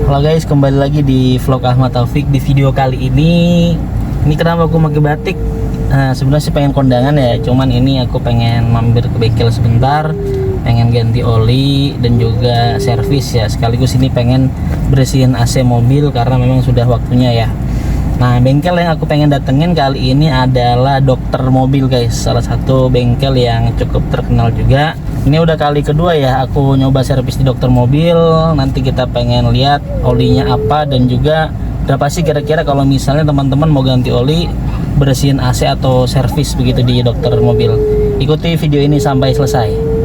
Halo guys, kembali lagi di vlog Ahmad Taufik. Di video kali ini kenapa aku pakai batik? Sebenarnya sih pengen kondangan ya, cuman ini aku pengen mampir ke bengkel sebentar, pengen ganti oli dan juga servis ya. Sekaligus ini pengen bersihin AC mobil karena memang sudah waktunya ya. Nah, bengkel yang aku pengen datengin kali ini adalah Dokter Mobil guys, salah satu bengkel yang cukup terkenal juga. Ini udah kali kedua ya aku nyoba servis di Dokter Mobil. Nanti kita pengen lihat olinya apa dan juga berapa sih kira-kira kalau misalnya teman-teman mau ganti oli, bersihin AC atau servis begitu di Dokter Mobil. Ikuti video ini sampai selesai.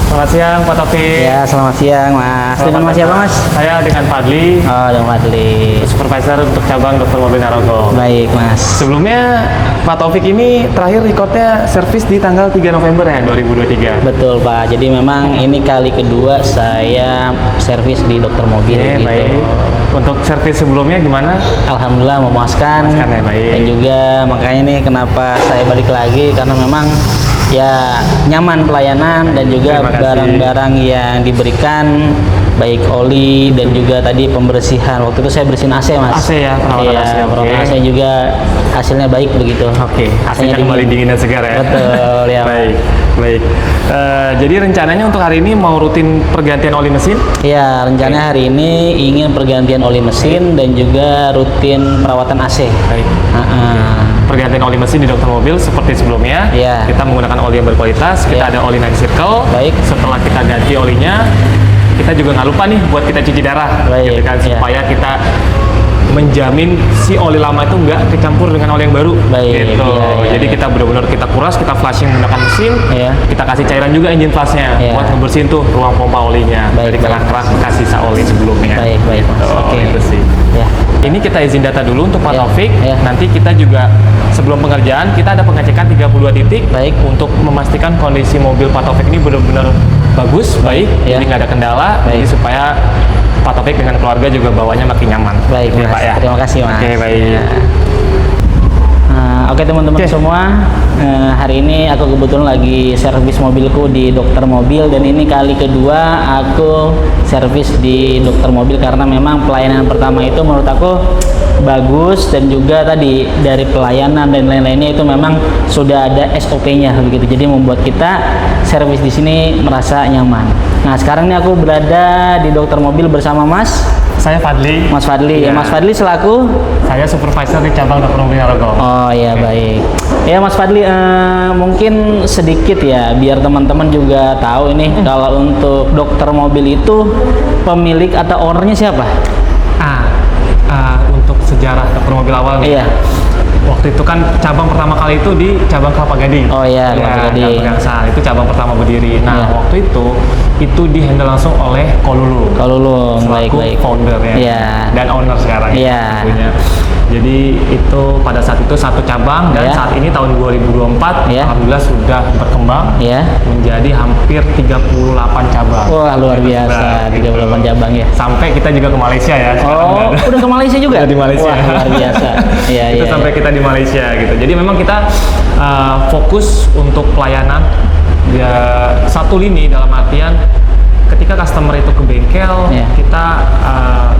Selamat siang Pak Taufik. Ya, selamat siang Mas. Dengan Mas siapa Mas? Saya dengan Fadli. Oh, dengan Fadli. Supervisor untuk cabang Dokter Mobil Narogong. Baik Mas. Sebelumnya Pak Taufik ini terakhir recordnya servis di tanggal 3 November ya 2023. Betul Pak. Jadi memang ini kali kedua saya servis di Dokter Mobil gitu. Baik. Untuk servis sebelumnya gimana? Alhamdulillah memuaskan. Ya, baik. Dan juga makanya nih kenapa saya balik lagi karena memang ya nyaman pelayanan dan juga barang-barang yang diberikan baik oli dan juga tadi pembersihan. Waktu itu saya bersihin AC Mas. AC ya, perawatan AC. Perawatan AC juga hasilnya baik begitu. Oke, hasilnya kembali dingin dan segar ya. Betul ya. Baik, baik. Jadi rencananya untuk hari ini mau rutin pergantian oli mesin? Ya, rencananya hari ini ingin pergantian oli mesin dan juga rutin perawatan AC. Baik. Pergantian oli mesin di Dokter Mobil seperti sebelumnya. Iya. Kita menggunakan oli yang berkualitas. Kita ada oli 9 Circle. Baik. Setelah kita ganti olinya, kita juga nggak lupa nih buat kita cuci darah. Baik. Gitu kan, Iya. supaya kita menjamin si oli lama itu nggak kecampur dengan oli yang baru. Baik. Gitu. Iya. Jadi kita benar-benar kita kuras, kita flashing menggunakan mesin. Iya. Kita kasih cairan juga engine flashnya Iya. buat ngebersihin tuh ruang pompa olinya. Baik, Dari baik. kerak-kerak bekas sisa oli sebelumnya. Baik, baik, Mas. Gitu. Oke. Itu sih. Ya. Ini kita izin data dulu untuk Pak Ya, Taufik. ya. Nanti kita juga sebelum pengerjaan kita ada pengecekan 32 titik. Baik. Untuk memastikan kondisi mobil Pak Taufik ini benar-benar bagus, baik, Ya. jadi nggak ada kendala. Baik. Jadi supaya Pak Taufik dengan keluarga juga bawanya makin nyaman. Baik Ya, Mas. Pak ya. Terima kasih Mas. Oke, baik. Ya. Oke teman-teman semua, hari ini aku kebetulan lagi servis mobilku di Dokter Mobil dan ini kali kedua aku servis di Dokter Mobil karena memang pelayanan pertama itu menurut aku bagus dan juga tadi dari pelayanan dan lain-lainnya itu memang sudah ada SOP-nya begitu. Jadi membuat kita servis di sini merasa nyaman. Nah, sekarang ini aku berada di Dokter Mobil bersama Saya Fadli. Mas Fadli. Ya. Mas Fadli selaku Saya supervisor di cabang Dokter Mobil Narogong. Oh ya, baik. Ya Mas Fadli, mungkin sedikit ya biar teman-teman juga tahu ini kalau untuk Dokter Mobil itu pemilik atau ownernya siapa? Untuk sejarah Dokter Mobil awal nih. Iya. Waktu itu kan cabang pertama kali itu di cabang Kelapa Gading. Oh iya, Kelapa Gading. Itu cabang pertama berdiri. Nah, Iya. waktu itu dihandle langsung oleh Kolulung. Kolulung, selaku baik. founder ya. Iya. Dan owner sekarang ya, Iya. tentunya. Jadi itu pada saat itu satu cabang dan Iya. saat ini tahun 2024 Iya. alhamdulillah sudah berkembang Ya. menjadi hampir 38 cabang. Wah, luar biasa, 38 cabang ya. Sampai kita juga ke Malaysia ya sekarang. Oh, udah ke Malaysia juga? Udah di Malaysia. Wah, luar biasa. Iya, Itu iya. sampai kita di Malaysia gitu. Jadi memang kita fokus untuk pelayanan ya, satu lini dalam artian ketika customer itu ke bengkel, Iya. kita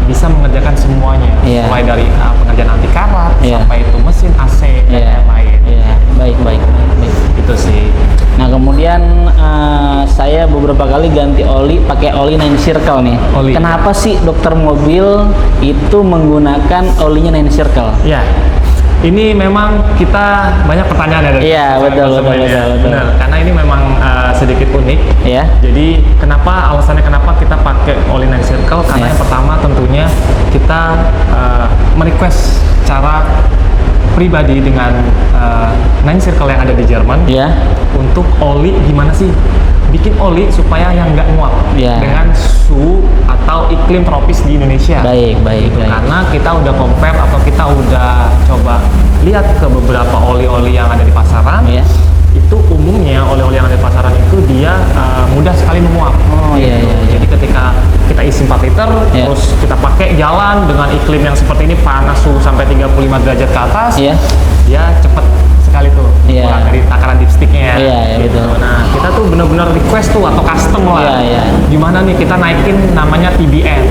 bisa mengerjakan semuanya, Iya. mulai dari pengerjaan anti karat Iya. sampai itu mesin AC dan Iya. lain-lain. Iya, baik. Itu sih. Nah, kemudian saya beberapa kali ganti oli pakai oli 9 Circle nih. Oli. Kenapa sih Dokter Mobil itu menggunakan olinya 9 Circle? Ya. Ini memang kita banyak pertanyaan ya dari Iya, betul. Benar, karena ini memang sedikit unik. Ya. Jadi alasannya kenapa kita pakai oli 9 Circle? Karena Iya. yang pertama tentunya kita merequest cara pribadi dengan 9 Circle yang ada di Jerman Ya. untuk oli gimana sih bikin oli supaya yang nggak nguap Ya. dengan suhu atau iklim tropis di Indonesia. Baik. Karena kita udah compare atau kita udah coba lihat ke beberapa oli-oli yang ada di pasaran. Ya. Itu umumnya oli-oli yang ada di pasaran mudah sekali menguap. Oh, iya, iya. Jadi ketika kita isi 4 liter, Iya. terus kita pakai jalan dengan iklim yang seperti ini, panas suhu sampai 35 derajat ke atas, Iya. dia cepet sekali tuh Iya. keluar dari takaran dipsticknya. Iya, iya, gitu. betul. Nah, kita tuh bener-bener request tuh atau custom lah. Iya, iya. Gimana nih kita naikin namanya TBN.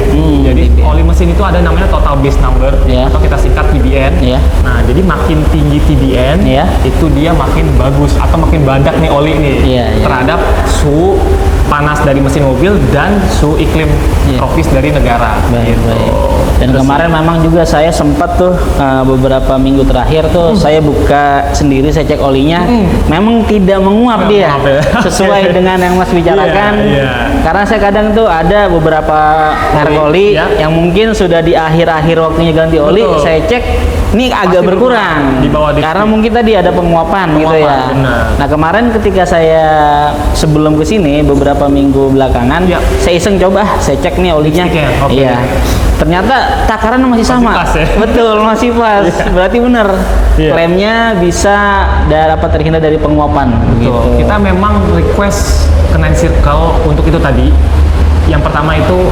Jadi TBN. oli mesin itu ada namanya total base number, Iya. atau kita singkat TBN. Iya. Nah, jadi makin tinggi TBN, Iya. itu dia makin bagus atau makin badak nih oli nih Iya, iya. terhadap suhu panas dari mesin mobil dan suhu iklim Iya. tropis dari negara. Baik, gitu. baik. Dan Terus- kemarin memang juga saya sempat tuh beberapa minggu terakhir tuh saya buka sendiri, saya cek olinya, memang tidak menguap Nggak dia menguap ya. sesuai dengan yang Mas bicarakan. Iya, iya. Karena saya kadang tuh ada beberapa merek oli Iya. yang mungkin sudah di akhir-akhir waktunya ganti oli, Betul. saya cek ini agak berkurang. Di bawah Karena mungkin tadi ada penguapan gitu Penguapan, ya. benar. Nah, kemarin ketika saya sebelum ke sini beberapa minggu belakangan, Iya. saya iseng coba, saya cek nih olinya. Dipstick ya? Oke. Iya. Ternyata takaran masih sama. pas ya? Betul, masih pas. Berarti benar. Iya. Klaimnya bisa dapat terhindar dari penguapan Betul. gitu. Kita memang request ke Nine Circle untuk itu tadi. Yang pertama itu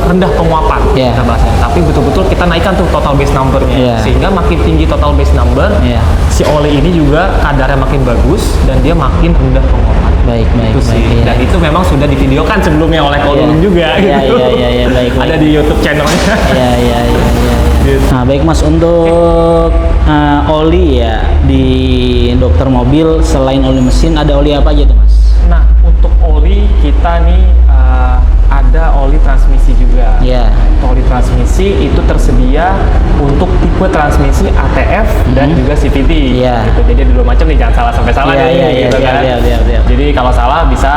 rendah penguapan Iya. kita bahasnya. Tapi betul-betul kita naikkan tuh total base number-nya. Iya. Sehingga makin tinggi total base number, Iya. si oli ini juga kadarnya makin bagus dan dia makin rendah penguapan. Baik, baik, Itu sih. baik, iya. Dan itu memang sudah divideokan sebelumnya oleh Kolum Iya. juga. Iya, gitu. iya, iya, baik, baik. Ada di YouTube channelnya. Iya, iya, iya, iya. Gitu. Nah, baik Mas, untuk oli ya di dokter mobil selain oli mesin ada oli apa aja tuh Mas? Nah, untuk oli kita nih ada oli transmisi juga. Iya. Oli transmisi itu tersedia untuk tipe transmisi ATF dan juga CVT. Iya. Gitu. Jadi ada dua macam nih, jangan salah sampai salah Iya, nih. iya, iya, gitu iya, kan. iya, iya, iya. Jadi kalau salah bisa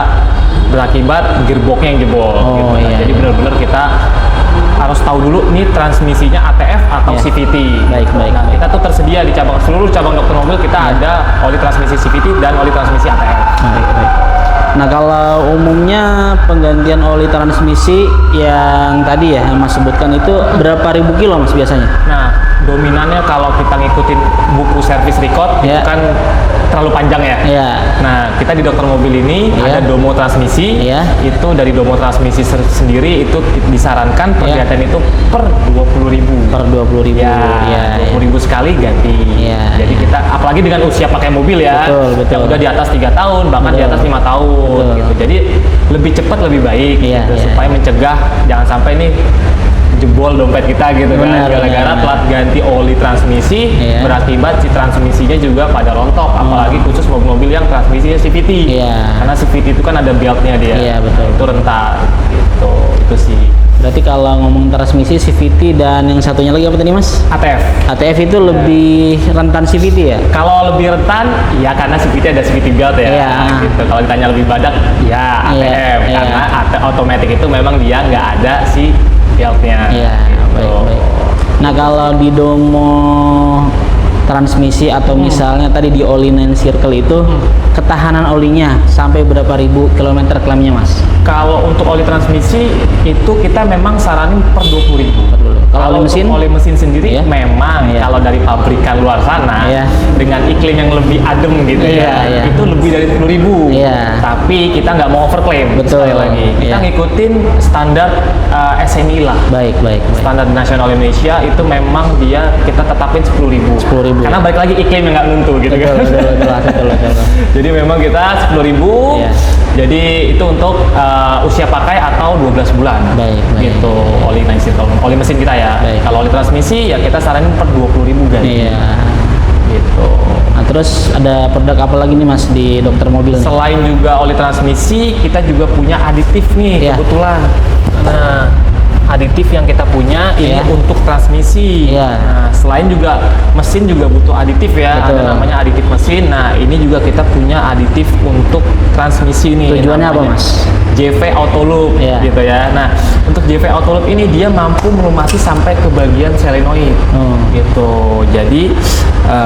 berakibat gearboxnya yang jebol. Oh, gitu. Nah, iya, jadi iya. benar-benar kita harus tahu dulu nih transmisinya ATF atau Iya. CVT. Baik, baik, Nah, baik. kita tuh tersedia di seluruh cabang dokter mobil kita ada oli transmisi CVT dan oli transmisi ATF. Baik, baik. Nah, kalau umumnya penggantian oli transmisi yang tadi ya yang Mas sebutkan itu berapa ribu kilo Mas biasanya? Nah, dominannya kalau kita ngikutin buku service record itu Iya. kan terlalu panjang ya. Iya. Nah, kita di dokter mobil ini Iya. ada Domo transmisi. Iya. Itu dari Domo transmisi sendiri itu disarankan pergantian itu per 20.000. Per 20.000. Ya, Iya, 20.000 sekali ganti. Iya, Jadi iya. kita apalagi dengan usia pakai mobil ya. Betul, betul. Yang udah di atas 3 tahun, bahkan di Betul. atas 5 tahun Betul. gitu. Jadi lebih cepat lebih baik Iya, gitu, iya. supaya mencegah jangan sampai nih jebol dompet kita gitu Benar, kan gara-gara benar. plat ganti oli transmisi Iya. berakibat si transmisinya juga pada rontok, apalagi khusus mobil-mobil yang transmisinya CVT. Iya. Karena CVT itu kan ada beltnya dia. Iya, betul. Itu rentan gitu. Itu sih Berarti kalau ngomong transmisi CVT dan yang satunya lagi apa tadi Mas? ATF. ATF itu lebih rentan CVT ya? Kalau lebih rentan, ya karena CVT ada CVT belt ya. Iya. Gitu. Kalau ditanya lebih badak, ya ATF. Iya, iya. Karena otomatis itu memang dia nggak ada si beltnya. Iya, Gitu. baik, baik. Nah, kalau di Domo transmisi atau misalnya tadi di oli Nine Circle itu ketahanan olinya sampai berapa ribu kilometer klaimnya Mas? Kalau untuk oli transmisi itu kita memang saranin per 20.000. Kalau oli untuk mesin? oli mesin sendiri Iya. memang Iya. kalau dari pabrikan luar sana Iya. dengan iklim yang lebih adem gitu Iya, ya, iya. itu lebih dari 10.000. Iya. Tapi kita nggak mau overclaim. Betul, Sekali lagi kita iya. ngikutin standar SNI lah. Baik, baik, baik. Standar nasional Indonesia itu memang dia kita tetapin 10.000. 10.000. Karena balik lagi iklim yang nggak nentu gitu Betul, kan. betul, betul, betul, betul. Jadi memang kita 10.000. Iya. Jadi itu untuk usia pakai atau 12 bulan. Baik, baik. Gitu oli Nine Circle, oli mesin kita ya. Baik. Kalau oli transmisi ya kita saranin per 20.000 ganti. Iya. Gitu. Nah, terus ada produk apa lagi nih Mas di dokter mobil nih? Selain juga oli transmisi, kita juga punya aditif nih Iya. kebetulan. Nah, aditif yang kita punya ini Iya. untuk transmisi. Iya. Nah, selain juga mesin juga butuh aditif ya. Betul. Ada namanya aditif mesin. Nah, ini juga kita punya aditif untuk transmisi nih. Tujuannya apa, namanya Mas? JV Auto Loop Iya. gitu ya. Nah, untuk JV Auto Loop ini dia mampu melumasi sampai ke bagian selenoid. Oh. Gitu. Jadi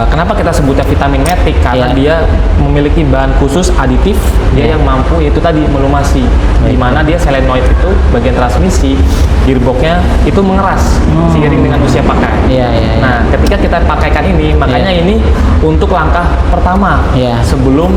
kenapa kita sebutnya vitamin matic? Karena Iya. dia memiliki bahan khusus aditif dia Iya. yang mampu itu tadi melumasi. Di Baik. mana dia selenoid itu bagian transmisi gearboxnya itu mengeras Oh. seiring dengan usia pakai. Iya, iya, iya. Nah, ketika kita pakaikan ini, makanya Iya. ini untuk langkah pertama Iya. sebelum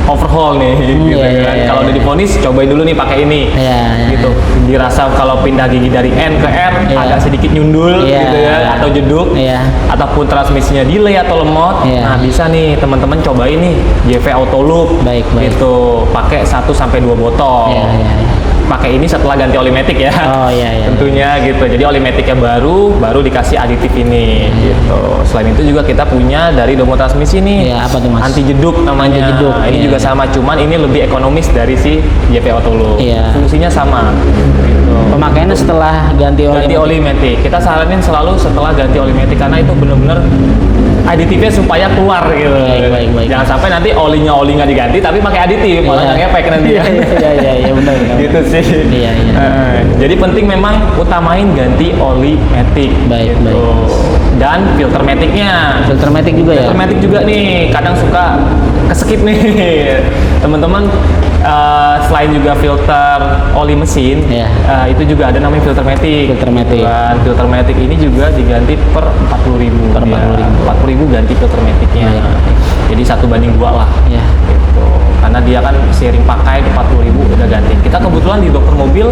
overhaul nih gitu Iya, kan. iya, Kalau iya. udah divonis cobain dulu nih pakai ini. Iya, iya, Gitu. Dirasa kalau pindah gigi dari N ke R Iya. agak sedikit nyundul Iya. gitu ya atau jeduk Iya. ataupun transmisinya delay atau lemot. Iya. Nah, bisa nih teman-teman cobain nih JV Auto Loop. Baik, baik. Gitu. Pakai 1 sampai 2 botol. Iya, iya, iya. Pakai ini setelah ganti oli matic ya. Oh iya, iya. Tentunya gitu. Jadi oli maticnya baru dikasih aditif ini gitu. Selain itu juga kita punya dari Domo Transmisi nih. Iya, apa tuh, Mas? Anti jeduk namanya. Anti jeduk, Nah, ini iya, juga iya. sama, cuman ini lebih ekonomis dari si JV Auto Loop. Iya. Fungsinya sama. Gitu. Pemakaiannya setelah ganti oli. Ganti oli matic. Kita saranin selalu setelah ganti oli matic karena itu bener-bener aditifnya supaya keluar gitu. Baik. Jangan sampai nanti oli nggak diganti tapi pakai aditif malah Iya. nggak ngepek nanti. Iya, iya, benar. Gitu sih. Iya, iya. Jadi penting memang utamain ganti oli matic. Baik, gitu. baik. Dan filter maticnya. Filter matic juga ya. Filter matic juga nih, kadang suka keskip nih teman-teman. Selain juga filter oli mesin, Iya. itu juga ada namanya filter matic. Filter matic. Dan filter matic ini juga diganti per 40.000. Per 40.000. 40.000 ganti filter maticnya. Iya. Jadi 1:2 lah. Iya. Gitu. Karena dia kan sharing pakai 40.000 udah ganti. Kita kebetulan di dokter mobil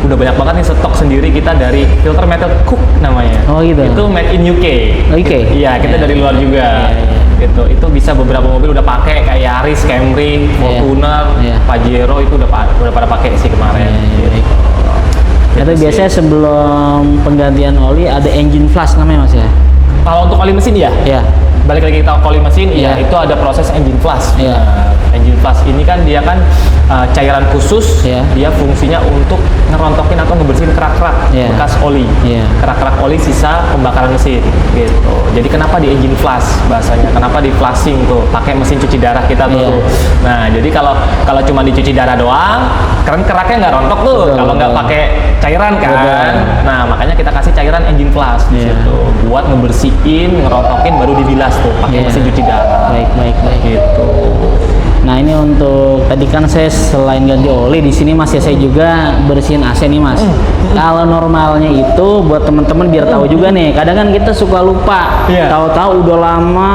udah banyak banget nih stok sendiri kita dari filter metal Cook namanya. Oh, gitu. Itu made in UK. Oh, UK? Iya, kita Iya. dari luar juga. Iya, iya. Gitu. Itu bisa beberapa mobil udah pakai kayak Yaris, Camry, Fortuner, Iya. Pajero itu udah pada pakai sih kemarin. Iya, iya. Gitu. Itu Gitu biasanya sih. sebelum penggantian oli ada engine flush namanya Mas ya. Kalau untuk oli mesin ya, Iya. balik lagi kita ke oli mesin, Iya. ya itu ada proses engine flush. Iya. Nah, engine flush ini kan dia kan cairan khusus, Iya. dia fungsinya untuk ngerontokin atau ngebersihin kerak-kerak Iya. bekas oli, Iya. kerak-kerak oli sisa pembakaran mesin, gitu. Jadi kenapa di engine flush bahasanya? Kenapa di flushing tuh? Pakai mesin cuci darah kita tuh. Iya. Nah, jadi kalau cuma dicuci darah doang, keraknya nggak rontok tuh. Betul, Kalau nggak betul. pakai cairan kan. Betul. Nah, makanya kita kasih cairan engine flush di Iya. situ buat ngebersihin, ngerontokin baru dibilas tuh pakai Iya. mesin cuci darah. Baik. Gitu. Nah ini untuk tadi kan saya selain ganti oli di sini Mas ya saya juga bersihin AC nih Mas. Kalau normalnya itu buat teman-teman biar tahu juga nih. Kadang kan kita suka lupa. Iya. Tahu-tahu udah lama,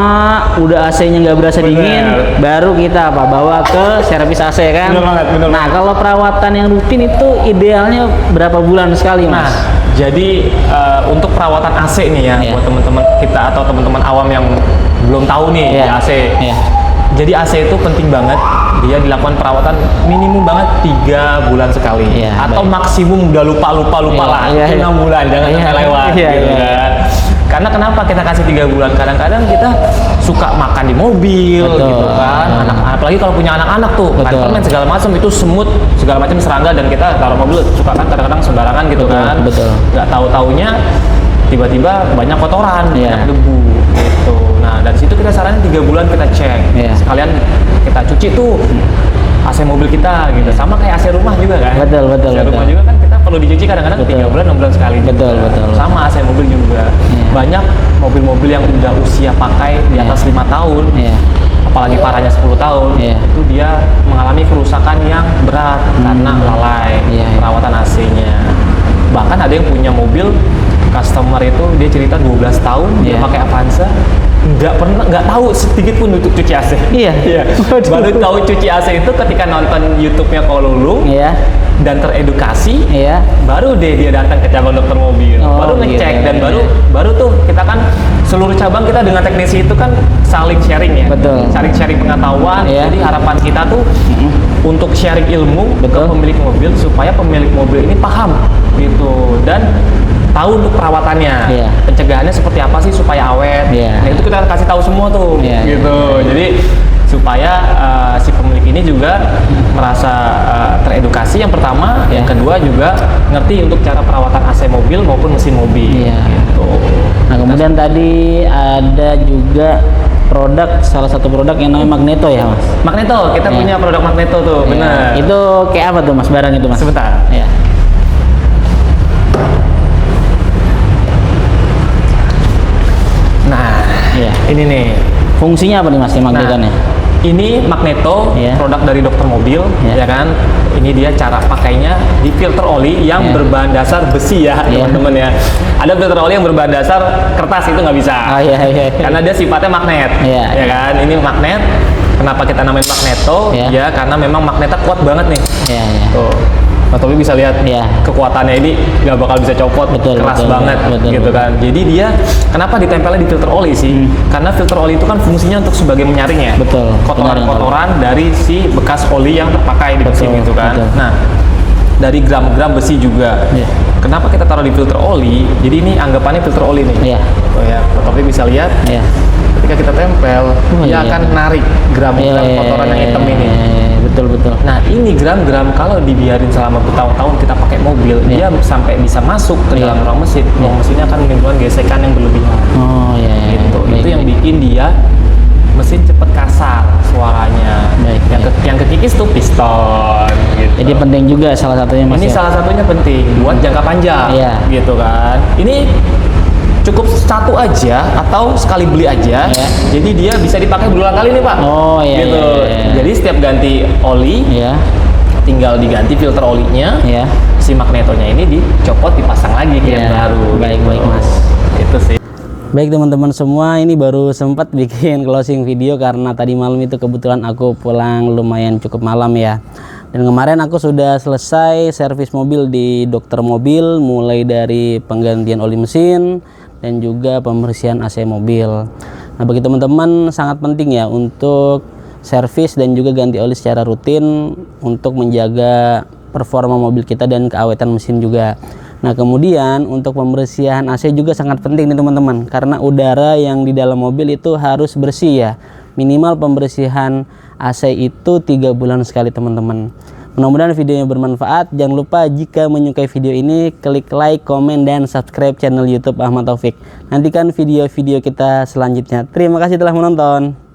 udah AC-nya nggak berasa Bener. dingin, baru kita bawa ke servis AC kan. Bener banget, bener Nah kalau perawatan yang rutin itu idealnya berapa bulan sekali Mas? Nah, jadi untuk perawatan AC nih ya, Iya. buat teman-teman kita atau teman-teman awam yang belum tahu nih di Iya. AC. Iya. Jadi AC itu penting banget, dia dilakukan perawatan minimum banget 3 bulan sekali, Iya, atau baik. maksimum udah lupa Iya, lah, iya, itu iya. 6 bulan, jangan Iya, sampai lewat, iya, gitu iya. kan. Karena kenapa kita kasih 3 bulan? Kadang-kadang kita suka makan di mobil, Betul. gitu kan. Apalagi kalau punya anak-anak tuh, Betul. main segala macam itu semut, segala macam serangga dan kita taruh mobil suka kan kadang-kadang sembarangan gitu Betul, kan. betul. Nggak tahu-taunya tiba-tiba banyak kotoran, Iya. banyak debu gitu. Nah, dari situ kita saranin 3 bulan kita cek. Iya. Sekalian kita cuci tuh AC mobil kita gitu. Sama kayak AC rumah juga kan. Betul, betul, AC rumah betul. juga kan kita perlu dicuci kadang-kadang Betul. 3 bulan 6 bulan sekali. Betul, juga. betul. Sama AC mobil juga. Iya. Banyak mobil-mobil yang udah usia pakai di atas 5 tahun. Iya. Apalagi parahnya 10 tahun, Iya. itu dia mengalami kerusakan yang berat karena lalai Iya, iya. perawatan AC-nya. Bahkan ada yang punya mobil customer itu dia cerita 12 tahun dia Iya. pakai Avanza nggak tahu sedikit pun untuk cuci AC. Iya. Waduh. Baru tahu cuci AC itu ketika nonton YouTube-nya Kolulung Iya. dan teredukasi. Iya. Baru deh dia datang ke cabang dokter mobil, Oh, baru ngecek gitu. dan baru tuh kita kan seluruh cabang kita dengan teknisi itu kan saling sharing ya, Betul. saling sharing pengetahuan. Iya. Jadi harapan kita tuh untuk sharing ilmu Betul. ke pemilik mobil supaya pemilik mobil ini paham gitu dan tahu untuk perawatannya, Iya. pencegahannya seperti apa sih supaya awet. Iya. Nah itu kita kasih tahu semua tuh, Iya, gitu. Jadi supaya si pemilik ini juga merasa teredukasi yang pertama, Iya. yang kedua juga ngerti untuk cara perawatan AC mobil maupun mesin mobil. Iya. Gitu. Nah kemudian tadi ada juga salah satu produk yang namanya Magneto ya Mas. Magneto, kita Iya. punya produk Magneto tuh, Iya. benar. Itu kayak apa tuh Mas barang itu Mas? Sebentar. Iya. Nah, Iya. ini nih. Fungsinya apa nih Mas Magnetonnya? Ini Magneto, Iya. produk dari dokter mobil, Iya. ya kan? Ini dia cara pakainya di filter oli yang Iya. berbahan dasar besi ya, Iya. teman-teman ya. Ada filter oli yang berbahan dasar kertas itu nggak bisa. Oh iya. Karena dia sifatnya magnet, Iya. ya kan? Ini magnet. Kenapa kita namain magneto? Ya. Ya karena memang magnetnya kuat banget nih. Ya, ya. Tuh, Mas Tobi bisa lihat Ya. kekuatannya ini nggak bakal bisa copot, Betul, keras betul, banget betul, gitu betul. kan. Jadi dia kenapa ditempelnya di filter oli sih? Karena filter oli itu kan fungsinya untuk sebagai menyaring ya. Betul, Kotoran-kotoran dari si bekas oli yang terpakai di mesin Betul, gitu kan. betul. Nah, dari gram-gram besi juga. Iya. Kenapa kita taruh di filter oli? Jadi ini anggapannya filter oli nih. Iya. Oh ya, Mas Tobi bisa lihat. Ya. Ketika kita tempel, dia iya. akan narik gram-gram Iya, kotoran yang hitam ini. Betul. Nah ini gram-gram kalau dibiarin selama bertahun-tahun kita pakai mobil, dia sampai bisa masuk ke dalam ruang mesin. Ruang mesinnya akan menimbulkan gesekan yang berlebihan. Oh ya. Gitu. Baik, Itu yang baik. bikin dia mesin cepet kasar suaranya. Baik, Yang kekikis tuh piston. Gitu. Jadi penting juga salah satunya Mas. Ini ya? salah satunya penting buat jangka panjang, Iya. gitu kan. Ini cukup satu aja atau sekali beli aja, Iya. jadi dia bisa dipakai berulang kali nih Pak. Oh iya. Gitu. Iya. Jadi setiap ganti oli, Iya. tinggal diganti filter olinya, Iya. si magnetonya ini dicopot dipasang lagi ke yang Iya. baru. Baik, gitu. baik, Mas. Itu sih. Baik teman-teman semua, ini baru sempat bikin closing video karena tadi malam itu kebetulan aku pulang lumayan cukup malam ya. Dan kemarin aku sudah selesai servis mobil di dokter mobil, mulai dari penggantian oli mesin dan juga pembersihan AC mobil. Nah bagi teman-teman sangat penting ya untuk servis dan juga ganti oli secara rutin untuk menjaga performa mobil kita dan keawetan mesin juga. Nah kemudian untuk pembersihan AC juga sangat penting nih teman-teman, karena udara yang di dalam mobil itu harus bersih ya. Minimal pembersihan AC itu 3 bulan sekali teman-teman. Mudah-mudahan videonya bermanfaat. Jangan lupa jika menyukai video ini klik like, komen, dan subscribe channel YouTube Ahmad Taufik. Nantikan video-video kita selanjutnya. Terima kasih telah menonton.